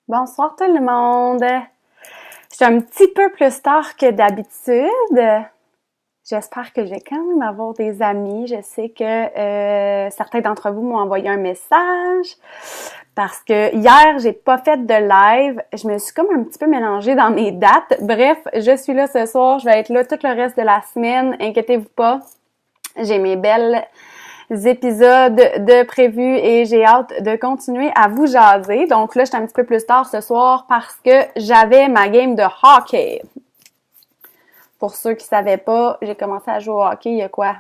Bonsoir tout le monde. Je suis un petit peu plus tard que d'habitude. J'espère que je vais quand même avoir des amis. Je sais que certains d'entre vous m'ont envoyé un message parce que hier, j'ai pas fait de live. Je me suis comme un petit peu mélangée dans mes dates. Bref, je suis là ce soir. Je vais être là tout le reste de la semaine. Inquiétez-vous pas. J'ai mes belles épisodes de prévus et j'ai hâte de continuer à vous jaser. Donc là, j'étais un petit peu plus tard ce soir parce que j'avais ma game de hockey. Pour ceux qui savaient pas, j'ai commencé à jouer au hockey il y a quoi?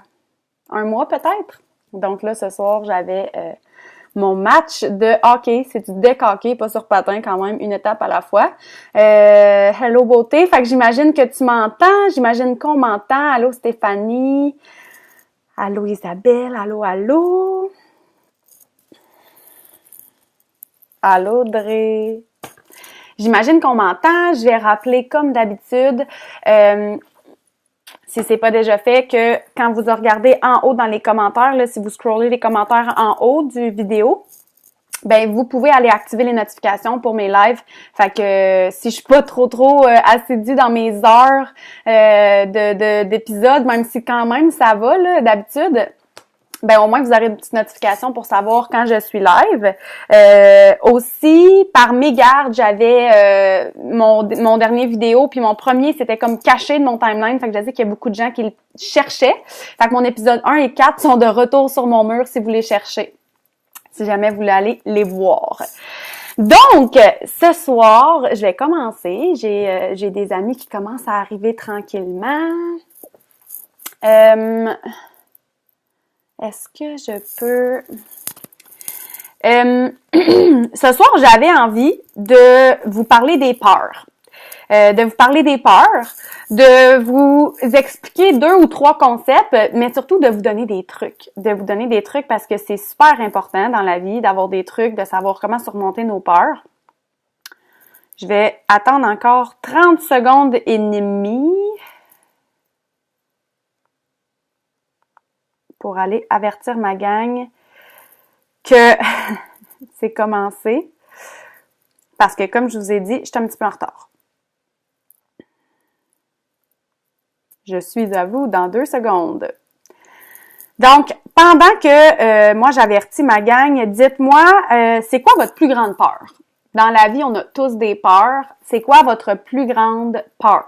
Un mois peut-être? Donc là, ce soir, j'avais mon match de hockey. C'est du deck hockey, pas sur patin quand même, une étape à la fois. Hello beauté, fait que j'imagine que tu m'entends, j'imagine qu'on m'entend. Allô Stéphanie? Allô Isabelle, allô, allô. Allô Audrey. J'imagine qu'on m'entend. Je vais rappeler comme d'habitude, si c'est pas déjà fait, que quand vous regardez en haut dans les commentaires, là, si vous scrollez les commentaires en haut du vidéo, ben vous pouvez aller activer les notifications pour mes lives. Fait que si je suis pas trop assidue dans mes heures d'épisodes, même si quand même ça va là d'habitude, ben au moins vous aurez une petite notification pour savoir quand je suis live. Aussi, par mégarde, j'avais mon dernier vidéo, puis mon premier, c'était comme caché de mon timeline. Fait que je sais qu'il y a beaucoup de gens qui le cherchaient. Fait que mon épisode 1 et 4 sont de retour sur mon mur si vous les cherchez. Si jamais vous voulez aller les voir. Donc, ce soir, je vais commencer. J'ai des amis qui commencent à arriver tranquillement. Est-ce que je peux... ce soir, j'avais envie de vous parler des peurs. De vous expliquer 2 ou 3 concepts, mais surtout de vous donner des trucs. De vous donner des trucs parce que c'est super important dans la vie d'avoir des trucs, de savoir comment surmonter nos peurs. Je vais attendre encore 30 secondes et demie pour aller avertir ma gang que c'est commencé. Parce que, comme je vous ai dit, je suis un petit peu en retard. Je suis à vous dans 2 secondes. Donc, pendant que moi j'avertis ma gang, dites-moi, c'est quoi votre plus grande peur? Dans la vie, on a tous des peurs. C'est quoi votre plus grande peur?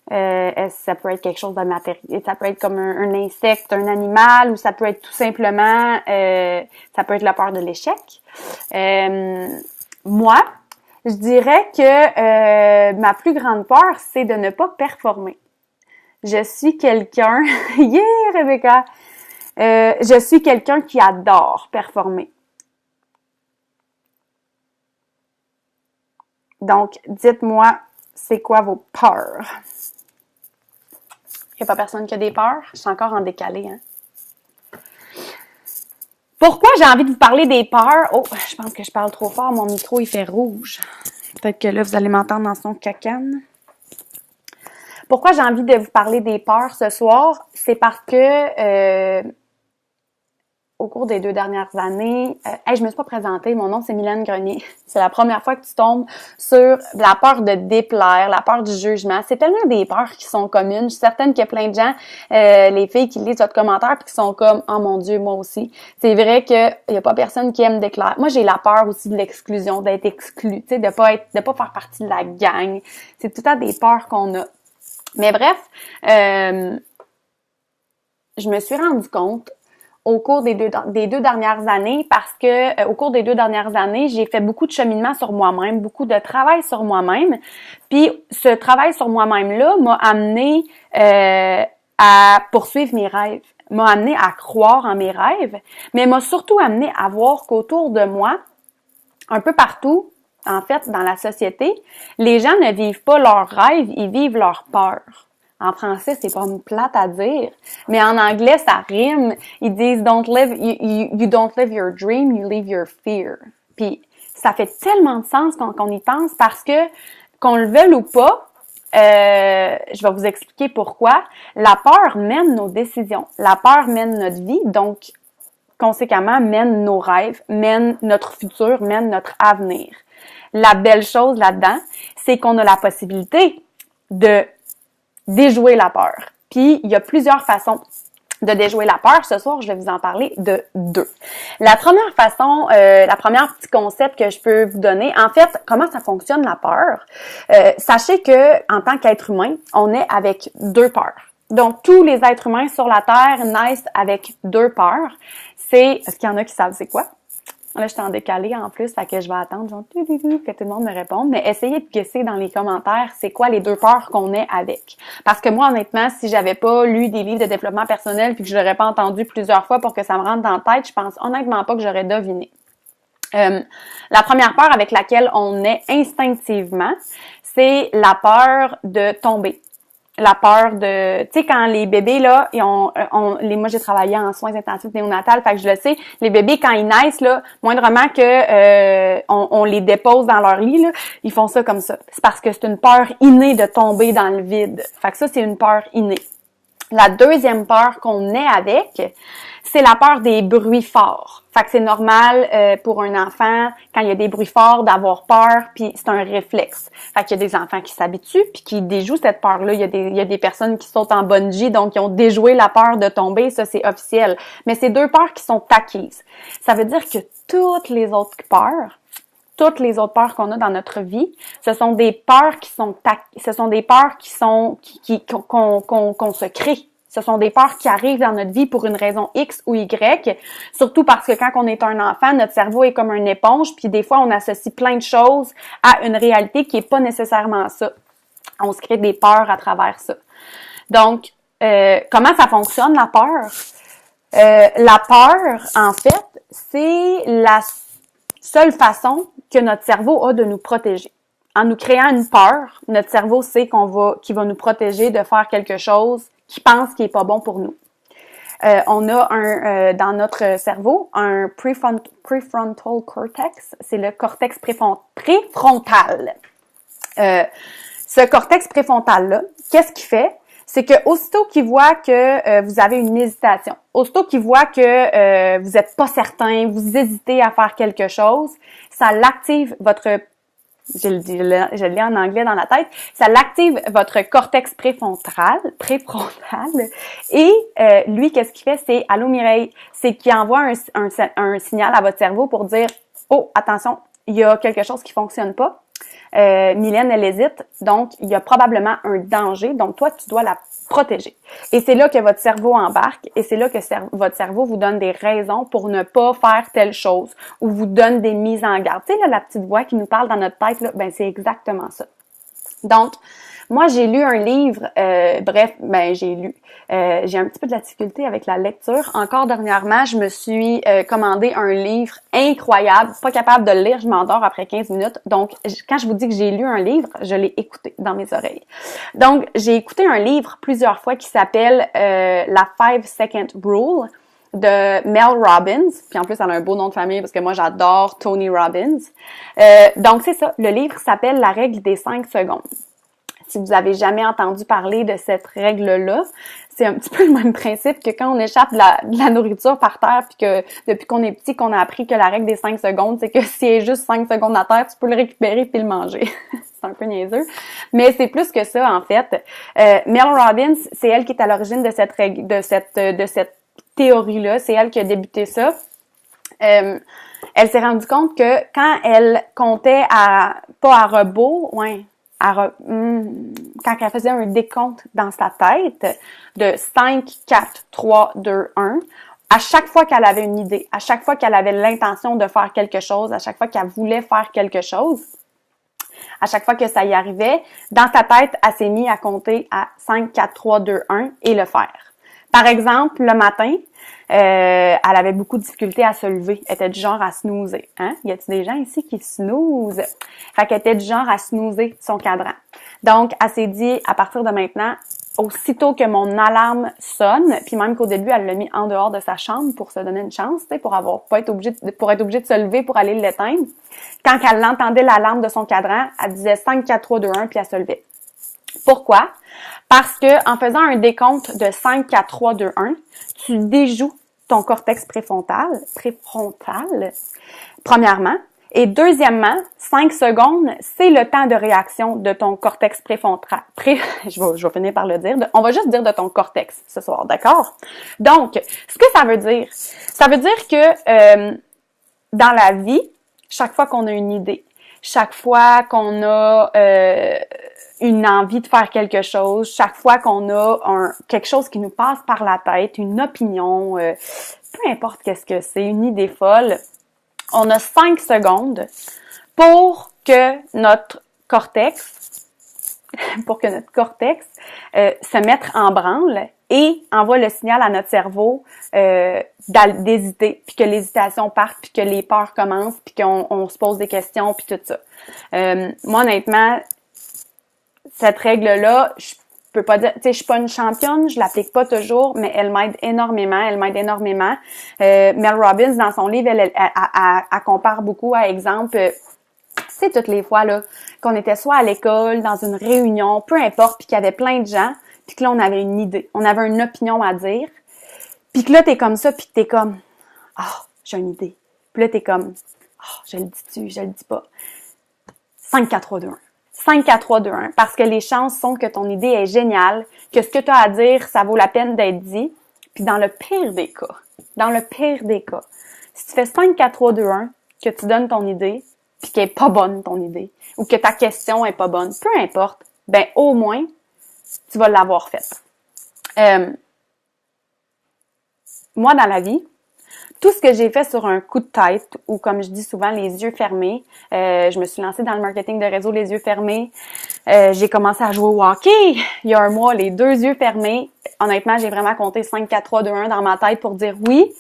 Ça peut être quelque chose de matériel, ça peut être comme un insecte, un animal, ou ça peut être tout simplement, ça peut être la peur de l'échec. Moi, je dirais que ma plus grande peur, c'est de ne pas performer. Je suis quelqu'un, yeah Rebecca, je suis quelqu'un qui adore performer. Donc, dites-moi, c'est quoi vos peurs? Il n'y a pas personne qui a des peurs? Je suis encore en décalé, hein? Pourquoi j'ai envie de vous parler des peurs? Oh, je pense que je parle trop fort. Mon micro, il fait rouge. Peut-être que là, vous allez m'entendre dans son cacane. Pourquoi j'ai envie de vous parler des peurs ce soir? C'est parce que au cours des 2 dernières années, je me suis pas présentée, mon nom c'est Mylène Grenier. C'est la première fois que tu tombes sur la peur de déplaire, la peur du jugement. C'est tellement des peurs qui sont communes. Je suis certaine qu'il y a plein de gens, les filles qui lisent votre commentaire puis qui sont comme « Oh mon Dieu, moi aussi ». C'est vrai qu'il y a pas personne qui aime déclarer. Moi, j'ai la peur aussi de l'exclusion, d'être exclue, tu sais, de pas faire partie de la gang. C'est tout le temps des peurs qu'on a. Mais bref, je me suis rendu compte au cours des deux dernières années parce que au cours des 2 dernières années, j'ai fait beaucoup de cheminement sur moi-même, beaucoup de travail sur moi-même. Puis ce travail sur moi-même-là m'a amené à poursuivre mes rêves, m'a amené à croire en mes rêves, mais m'a surtout amené à voir qu'autour de moi, un peu partout, en fait, dans la société, les gens ne vivent pas leurs rêves, ils vivent leurs peurs. En français, c'est pas plate à dire, mais en anglais, ça rime. Ils disent you don't live your dream, you live your fear. Puis ça fait tellement de sens qu'on y pense parce que qu'on le veuille ou pas, je vais vous expliquer pourquoi. La peur mène nos décisions. La peur mène notre vie, donc conséquemment mène nos rêves, mène notre futur, mène notre avenir. La belle chose là-dedans, c'est qu'on a la possibilité de déjouer la peur. Puis, il y a plusieurs façons de déjouer la peur. Ce soir, je vais vous en parler de 2. La première façon, la première petit concept que je peux vous donner, en fait, comment ça fonctionne la peur? Sachez que en tant qu'être humain, on est avec 2 peurs. Donc, tous les êtres humains sur la Terre naissent avec 2 peurs. Est-ce qu'il y en a qui savent c'est quoi? Là, je suis en décalé en plus, fait que je vais attendre genre, que tout le monde me réponde. Mais essayez de guesser dans les commentaires c'est quoi les 2 peurs qu'on est avec. Parce que moi, honnêtement, si j'avais pas lu des livres de développement personnel puis que je l'aurais pas entendu plusieurs fois pour que ça me rentre dans la tête, je pense honnêtement pas que j'aurais deviné. La première peur avec laquelle on est instinctivement, c'est la peur de tomber. La peur de, tu sais, quand les bébés, là, moi, j'ai travaillé en soins intensifs néonatales, fait que je le sais, les bébés, quand ils naissent, là, moindrement que on les dépose dans leur lit, là, ils font ça comme ça. C'est parce que c'est une peur innée de tomber dans le vide. Fait que ça, c'est une peur innée. La deuxième peur qu'on est avec, c'est la peur des bruits forts. Fait que c'est normal pour un enfant, quand il y a des bruits forts, d'avoir peur, puis c'est un réflexe. Fait qu'il y a des enfants qui s'habituent, puis qui déjouent cette peur-là. Il y a des personnes qui sautent en bungee, donc qui ont déjoué la peur de tomber, ça c'est officiel. Mais c'est 2 peurs qui sont acquises. Ça veut dire que toutes les autres peurs qu'on a dans notre vie, ce sont des peurs qu'on se crée. Ce sont des peurs qui arrivent dans notre vie pour une raison X ou Y, surtout parce que quand on est un enfant, notre cerveau est comme une éponge, puis des fois, on associe plein de choses à une réalité qui est pas nécessairement ça. On se crée des peurs à travers ça. Donc, comment ça fonctionne, la peur? La peur, en fait, c'est la seule façon que notre cerveau a de nous protéger. En nous créant une peur, notre cerveau sait qu'il va nous protéger de faire quelque chose qu'il pense qui est pas bon pour nous. On a dans notre cerveau un prefrontal cortex, c'est le cortex préfrontal. Ce cortex préfrontal-là, qu'est-ce qu'il fait? C'est que aussitôt qu'il voit que vous avez une hésitation, aussitôt qu'il voit que vous n'êtes pas certain, vous hésitez à faire quelque chose, ça l'active je le lis en anglais dans la tête, ça l'active votre cortex préfrontal, et lui, qu'est-ce qu'il fait? C'est « Allô Mireille », c'est qu'il envoie un signal à votre cerveau pour dire « Oh, attention, il y a quelque chose qui fonctionne pas. Mylène, elle hésite, donc il y a probablement un danger, donc toi, tu dois la protéger. » Et c'est là que votre cerveau embarque, et c'est là que votre cerveau vous donne des raisons pour ne pas faire telle chose, ou vous donne des mises en garde. Tu sais, là, la petite voix qui nous parle dans notre tête, là, ben c'est exactement ça. Donc, moi, j'ai lu un livre, j'ai un petit peu de la difficulté avec la lecture. Encore dernièrement, je me suis commandé un livre incroyable, pas capable de le lire, je m'endors après 15 minutes. Donc, quand je vous dis que j'ai lu un livre, je l'ai écouté dans mes oreilles. Donc, j'ai écouté un livre plusieurs fois qui s'appelle La 5-Second Rule de Mel Robbins, puis en plus elle a un beau nom de famille parce que moi j'adore Tony Robbins. Donc c'est ça, le livre s'appelle La règle des 5 secondes. Si vous avez jamais entendu parler de cette règle-là, c'est un petit peu le même principe que quand on échappe de la nourriture par terre, puis que depuis qu'on est petit, qu'on a appris que la règle des 5 secondes, c'est que s'il est juste 5 secondes à terre, tu peux le récupérer puis le manger. C'est un peu niaiseux. Mais c'est plus que ça, en fait. Mel Robbins, c'est elle qui est à l'origine de cette règle, de cette théorie-là. C'est elle qui a débuté ça. Elle s'est rendue compte que quand elle comptait pas à rebours, quand elle faisait un décompte dans sa tête de 5, 4, 3, 2, 1, à chaque fois qu'elle avait une idée, à chaque fois qu'elle avait l'intention de faire quelque chose, à chaque fois qu'elle voulait faire quelque chose, à chaque fois que ça y arrivait, dans sa tête, elle s'est mise à compter à 5, 4, 3, 2, 1 et le faire. Par exemple, le matin, elle avait beaucoup de difficultés à se lever. Elle était du genre à snoozer. Hein? Y a-t-il des gens ici qui snoozent? Fait qu'elle était du genre à snoozer son cadran. Donc, elle s'est dit, à partir de maintenant, aussitôt que mon alarme sonne, puis même qu'au début, elle l'a mis en dehors de sa chambre pour se donner une chance, pour être obligée de se lever pour aller l'éteindre. Quand elle entendait l'alarme de son cadran, elle disait 5, 4, 3, 2, 1, puis elle se levait. Pourquoi? Parce que en faisant un décompte de 5, 4, 3, 2, 1, tu déjoues ton cortex préfrontal, premièrement, Et deuxièmement, 5 secondes, c'est le temps de réaction de ton cortex préfrontal. Je vais finir par le dire. On va juste dire de ton cortex ce soir, d'accord? Donc, ce que ça veut dire que dans la vie, chaque fois qu'on a une idée, chaque fois qu'on a une envie de faire quelque chose, chaque fois qu'on a quelque chose qui nous passe par la tête, une opinion, peu importe qu'est-ce que c'est, une idée folle, on a 5 secondes pour que notre cortex se mette en branle et envoie le signal à notre cerveau d'hésiter, puis que l'hésitation parte, puis que les peurs commencent, puis qu'on se pose des questions, puis tout ça. Moi, honnêtement, cette règle-là, je peux pas dire, tu sais, je suis pas une championne, je l'applique pas toujours, mais elle m'aide énormément. Mel Robbins, dans son livre, elle compare beaucoup à exemple, tu sais, toutes les fois là qu'on était soit à l'école, dans une réunion, peu importe, puis qu'il y avait plein de gens, puis que là, on avait une idée, on avait une opinion à dire, puis que là, t'es comme ça, puis que t'es comme, j'ai une idée. Puis là, t'es comme, je le dis-tu, je le dis pas. 5, 4, 3, 2, 1. 5, 4, 3, 2, 1. Parce que les chances sont que ton idée est géniale, que ce que tu as à dire, ça vaut la peine d'être dit. Puis dans le pire des cas, si tu fais 5, 4, 3, 2, 1, que tu donnes ton idée, puis qu'elle est pas bonne ton idée, ou que ta question est pas bonne, peu importe, ben au moins, tu vas l'avoir faite. Moi, dans la vie, tout ce que j'ai fait sur un coup de tête, ou comme je dis souvent, les yeux fermés, je me suis lancée dans le marketing de réseau les yeux fermés. J'ai commencé à jouer au hockey il y a un mois, les 2 yeux fermés. Honnêtement, j'ai vraiment compté 5, 4, 3, 2, 1 dans ma tête pour dire oui.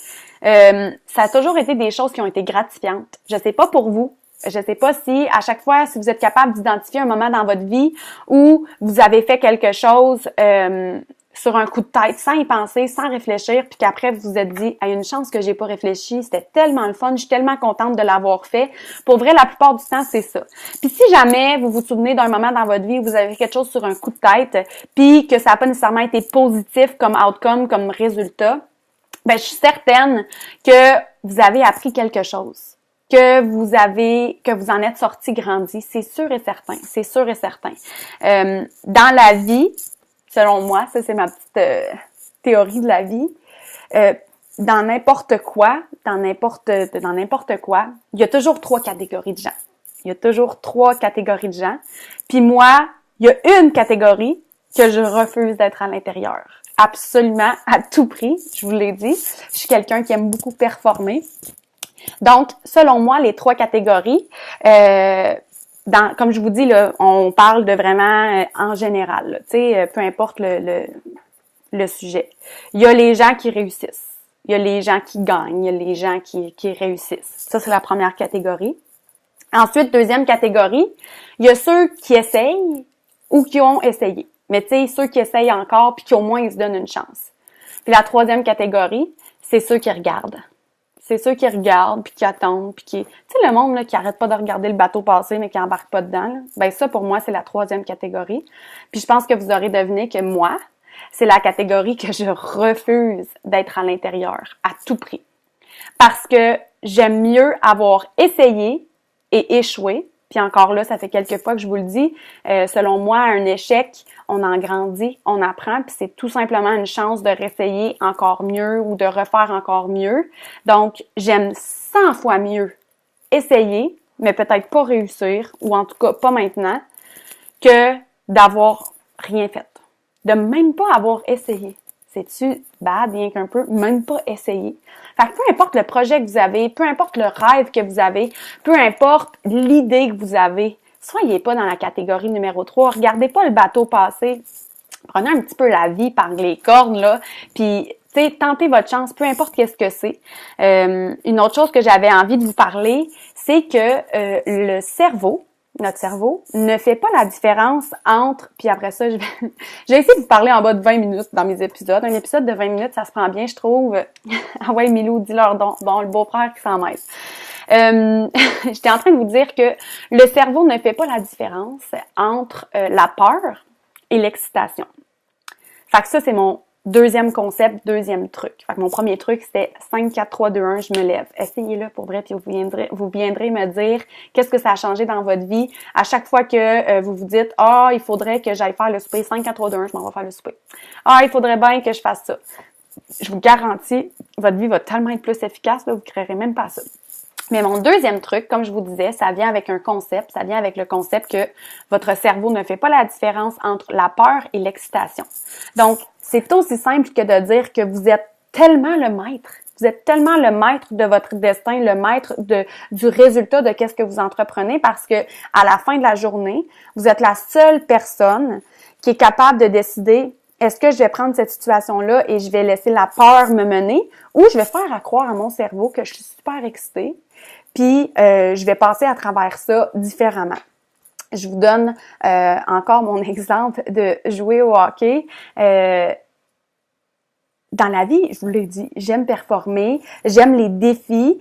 Ça a toujours été des choses qui ont été gratifiantes. Je sais pas pour vous. Je sais pas si, à chaque fois, si vous êtes capable d'identifier un moment dans votre vie où vous avez fait quelque chose sur un coup de tête, sans y penser, sans réfléchir, puis qu'après vous vous êtes dit « une chance que j'ai pas réfléchi, c'était tellement le fun, je suis tellement contente de l'avoir fait. » Pour vrai, la plupart du temps, c'est ça. Puis si jamais vous vous souvenez d'un moment dans votre vie où vous avez fait quelque chose sur un coup de tête, puis que ça n'a pas nécessairement été positif comme outcome, comme résultat, ben je suis certaine que vous avez appris quelque chose. Que vous en êtes sorti grandi, c'est sûr et certain. Dans la vie, selon moi, ça c'est ma petite théorie de la vie, dans n'importe quoi, il y a toujours 3 catégories de gens. Puis moi, il y a une catégorie que je refuse d'être à l'intérieur. Absolument, à tout prix, je vous l'ai dit. Je suis quelqu'un qui aime beaucoup performer. Donc, selon moi, les 3 catégories, comme je vous dis, là, on parle de vraiment en général, tu sais, peu importe le sujet. Il y a les gens qui réussissent, il y a les gens qui gagnent, il y a les gens qui réussissent. Ça, c'est la première catégorie. Ensuite, deuxième catégorie, il y a ceux qui essayent ou qui ont essayé. Mais tu sais, ceux qui essayent encore puis qui au moins ils se donnent une chance. Puis la troisième catégorie, c'est ceux qui regardent. C'est ceux qui regardent, puis qui attendent, puis qui... Tu sais, le monde là, qui arrête pas de regarder le bateau passer, mais qui embarque pas dedans, là, ben ça, pour moi, c'est la troisième catégorie. Puis je pense que vous aurez deviné que moi, c'est la catégorie que je refuse d'être à l'intérieur, à tout prix. Parce que j'aime mieux avoir essayé et échoué. Puis encore là, ça fait quelques fois que je vous le dis, selon moi, un échec, on en grandit, on apprend, puis c'est tout simplement une chance de réessayer encore mieux ou de refaire encore mieux. Donc, j'aime 100 fois mieux essayer, mais peut-être pas réussir, ou en tout cas pas maintenant, que d'avoir rien fait. De même pas avoir essayé. C'est-tu bad, rien qu'un peu? Même pas essayer. Fait que peu importe le projet que vous avez, peu importe le rêve que vous avez, peu importe l'idée que vous avez, soyez pas dans la catégorie numéro 3. Regardez pas le bateau passer. Prenez un petit peu la vie par les cornes, là, puis tu sais, tentez votre chance, peu importe qu'est-ce que c'est. Une autre chose que j'avais envie de vous parler, c'est que le cerveau, notre cerveau, ne fait pas la différence entre... Puis après ça, je vais essayer de vous parler en bas de 20 minutes dans mes épisodes. Un épisode de 20 minutes, ça se prend bien, je trouve. Ah ouais, Milou, dis-leur donc, bon, le beau-frère qui s'en mêle. J'étais en train de vous dire que le cerveau ne fait pas la différence entre la peur et l'excitation. Fait que ça, c'est mon Deuxième concept, deuxième truc. Fait que mon premier truc, c'était 5, 4, 3, 2, 1, je me lève. Essayez-le pour vrai, puis vous viendrez me dire qu'est-ce que ça a changé dans votre vie. À chaque fois que vous vous dites « Ah, il faudrait que j'aille faire le souper. 5, 4, 3, 2, 1, je m'en vais faire le souper. Ah, il faudrait bien que je fasse ça. » Je vous garantis, votre vie va tellement être plus efficace, là, vous ne créerez même pas ça. Mais mon deuxième truc, comme je vous disais, ça vient avec un concept. Ça vient avec le concept que votre cerveau ne fait pas la différence entre la peur et l'excitation. Donc, c'est aussi simple que de dire que vous êtes tellement le maître. Vous êtes tellement le maître de votre destin, le maître du résultat de qu'est-ce que vous entreprenez parce que à la fin de la journée, vous êtes la seule personne qui est capable de décider est-ce que je vais prendre cette situation-là et je vais laisser la peur me mener ou je vais faire à croire à mon cerveau que je suis super excitée puis je vais passer à travers ça différemment. Je vous donne encore mon exemple de jouer au hockey. Dans la vie, je vous l'ai dit, j'aime performer, j'aime les défis,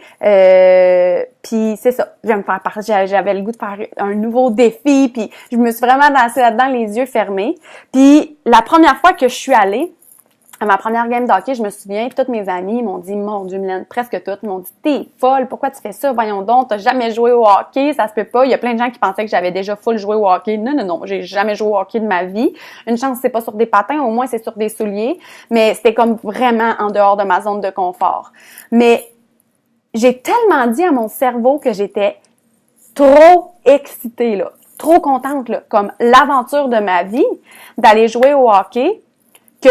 puis c'est ça, j'aime faire j'avais le goût de faire un nouveau défi, puis je me suis vraiment lancée là-dedans les yeux fermés. Puis la première fois que je suis allée à ma première game de hockey, je me souviens, toutes mes amies m'ont dit, mon Dieu, Mylène, presque toutes, m'ont dit, t'es folle, pourquoi tu fais ça? Voyons donc, t'as jamais joué au hockey, ça se peut pas. Il y a plein de gens qui pensaient que j'avais déjà full joué au hockey. Non, j'ai jamais joué au hockey de ma vie. Une chance, c'est pas sur des patins, au moins c'est sur des souliers. Mais c'était comme vraiment en dehors de ma zone de confort. Mais j'ai tellement dit à mon cerveau que j'étais trop excitée, là, trop contente, là, comme l'aventure de ma vie d'aller jouer au hockey, que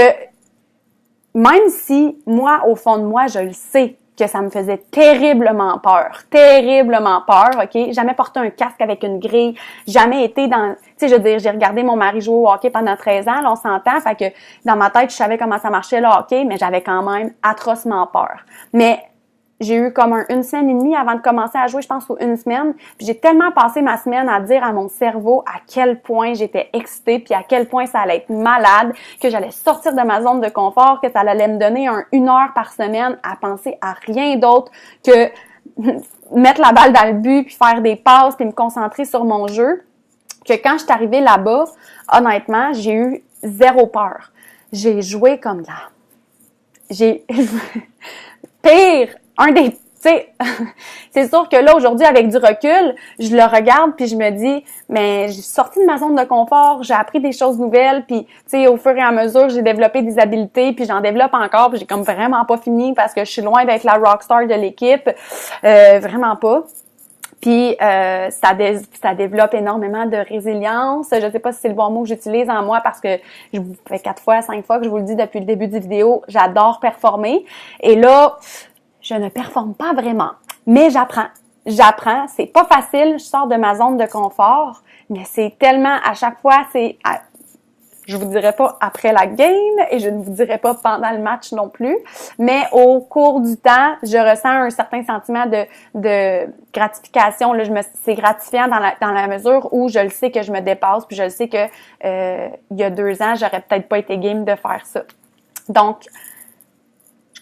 même si, moi, au fond de moi, je le sais que ça me faisait terriblement peur, OK? Jamais porté un casque avec une grille, jamais été dans... Tu sais, je veux dire, j'ai regardé mon mari jouer au hockey pendant 13 ans, là, on s'entend, fait que dans ma tête, je savais comment ça marchait le hockey, mais j'avais quand même atrocement peur. Mais j'ai eu comme une semaine et demie avant de commencer à jouer, je pense, ou une semaine. Puis j'ai tellement passé ma semaine à dire à mon cerveau à quel point j'étais excitée, puis à quel point ça allait être malade, que j'allais sortir de ma zone de confort, que ça allait me donner une heure par semaine à penser à rien d'autre que mettre la balle dans le but, puis faire des passes, puis me concentrer sur mon jeu. Que quand je suis arrivée là-bas, honnêtement, j'ai eu zéro peur. J'ai joué comme là. J'ai... Pire! Tu sais, c'est sûr que là, aujourd'hui, avec du recul, je le regarde puis je me dis, mais j'ai sorti de ma zone de confort, j'ai appris des choses nouvelles puis, tu sais, au fur et à mesure, j'ai développé des habiletés puis j'en développe encore puis j'ai comme vraiment pas fini parce que je suis loin d'être la rockstar de l'équipe. Vraiment pas. Puis ça développe énormément de résilience. Je sais pas si c'est le bon mot que j'utilise en moi parce que je vous fais 4 fois, 5 fois que je vous le dis depuis le début du vidéo, j'adore performer. Et là, je ne performe pas vraiment, mais j'apprends, c'est pas facile, je sors de ma zone de confort, mais c'est tellement, à chaque fois, je vous dirai pas après la game et je ne vous dirai pas pendant le match non plus, mais au cours du temps, je ressens un certain sentiment de gratification, là, c'est gratifiant dans la mesure où je le sais que je me dépasse, puis je le sais que il y a 2 ans, j'aurais peut-être pas été game de faire ça. Donc,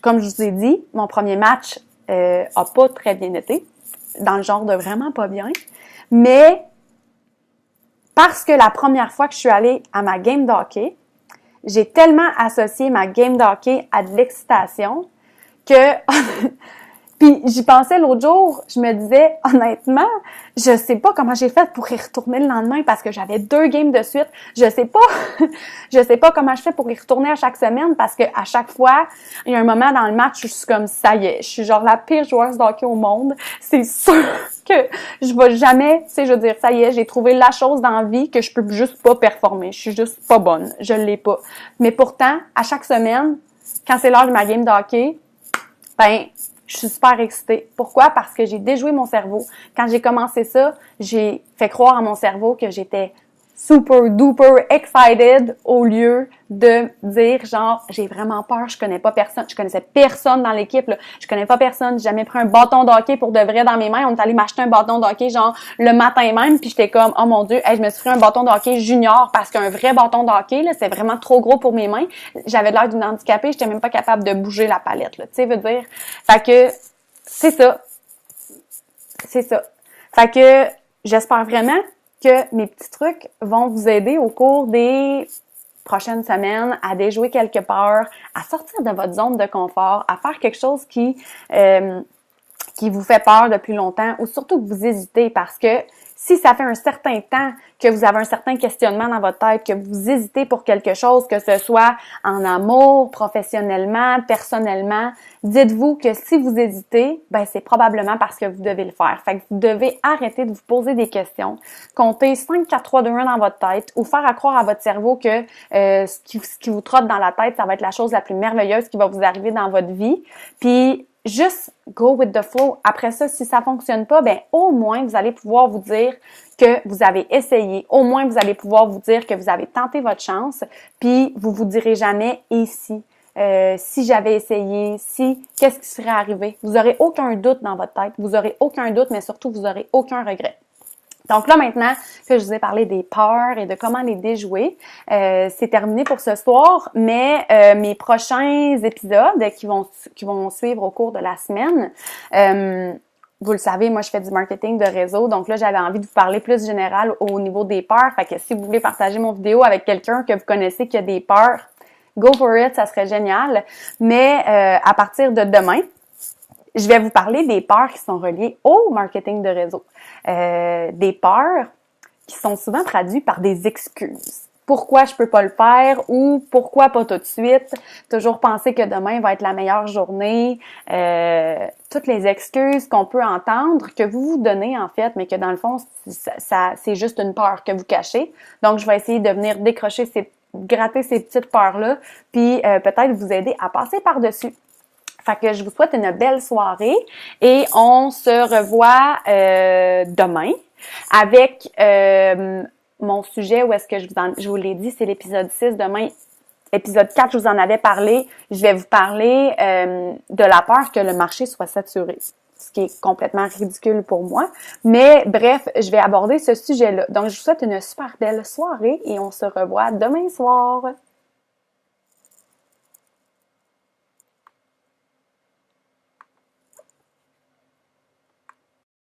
comme je vous ai dit, mon premier match a pas très bien été, dans le genre de vraiment pas bien, mais parce que la première fois que je suis allée à ma game de hockey, j'ai tellement associé ma game de hockey à de l'excitation que... Puis j'y pensais l'autre jour, je me disais, honnêtement, je sais pas comment j'ai fait pour y retourner le lendemain parce que j'avais 2 games de suite. Je sais pas comment je fais pour y retourner à chaque semaine parce que à chaque fois, il y a un moment dans le match où je suis comme, ça y est, je suis genre la pire joueuse de hockey au monde. C'est sûr que je vais jamais, tu sais, je veux dire, ça y est, j'ai trouvé la chose dans la vie que je peux juste pas performer. Je suis juste pas bonne. Je l'ai pas. Mais pourtant, à chaque semaine, quand c'est l'heure de ma game de hockey, ben, je suis super excitée. Pourquoi? Parce que j'ai déjoué mon cerveau. Quand j'ai commencé ça, j'ai fait croire à mon cerveau que j'étais super duper excited au lieu de dire genre j'ai vraiment peur, je connaissais personne dans l'équipe là, je connais pas personne, j'ai jamais pris un bâton de hockey pour de vrai dans mes mains, on est allé m'acheter un bâton de hockey genre le matin même puis j'étais comme oh mon Dieu, je me suis pris un bâton de hockey junior parce qu'un vrai bâton de hockey là, c'est vraiment trop gros pour mes mains, j'avais l'air d'une handicapée, j'étais même pas capable de bouger la palette là, tu sais veut dire. Fait que c'est ça. Fait que j'espère vraiment que mes petits trucs vont vous aider au cours des prochaines semaines à déjouer quelques peurs, à sortir de votre zone de confort, à faire quelque chose qui vous fait peur depuis longtemps ou surtout que vous hésitez parce que si ça fait un certain temps que vous avez un certain questionnement dans votre tête, que vous hésitez pour quelque chose, que ce soit en amour, professionnellement, personnellement, dites-vous que si vous hésitez, ben c'est probablement parce que vous devez le faire. Fait que vous devez arrêter de vous poser des questions, compter 5, 4, 3, 2, 1 dans votre tête ou faire à croire à votre cerveau que ce qui vous trotte dans la tête, ça va être la chose la plus merveilleuse qui va vous arriver dans votre vie. Puis juste go with the flow. Après ça, si ça fonctionne pas, ben au moins vous allez pouvoir vous dire que vous avez essayé. Au moins vous allez pouvoir vous dire que vous avez tenté votre chance. Puis vous vous direz jamais et si j'avais essayé, si qu'est-ce qui serait arrivé. Vous aurez aucun doute dans votre tête. Vous aurez aucun doute, mais surtout vous aurez aucun regret. Donc là, maintenant que je vous ai parlé des peurs et de comment les déjouer, c'est terminé pour ce soir, mais mes prochains épisodes qui vont suivre au cours de la semaine, vous le savez, moi je fais du marketing de réseau, donc là j'avais envie de vous parler plus général au niveau des peurs, fait que si vous voulez partager mon vidéo avec quelqu'un que vous connaissez qui a des peurs, go for it, ça serait génial, mais à partir de demain, je vais vous parler des peurs qui sont reliées au marketing de réseau. Des peurs qui sont souvent traduites par des excuses. Pourquoi je peux pas le faire ou pourquoi pas tout de suite. Toujours penser que demain va être la meilleure journée. Toutes les excuses qu'on peut entendre, que vous vous donnez en fait, mais que dans le fond, c'est juste une peur que vous cachez. Donc, je vais essayer de venir gratter ces petites peurs-là, puis peut-être vous aider à passer par-dessus. Fait que je vous souhaite une belle soirée et on se revoit demain avec mon sujet où est-ce que je vous l'ai dit, c'est l'épisode 6 demain. Épisode 4, je vous en avais parlé. Je vais vous parler de la peur que le marché soit saturé, ce qui est complètement ridicule pour moi. Mais bref, je vais aborder ce sujet-là. Donc, je vous souhaite une super belle soirée et on se revoit demain soir.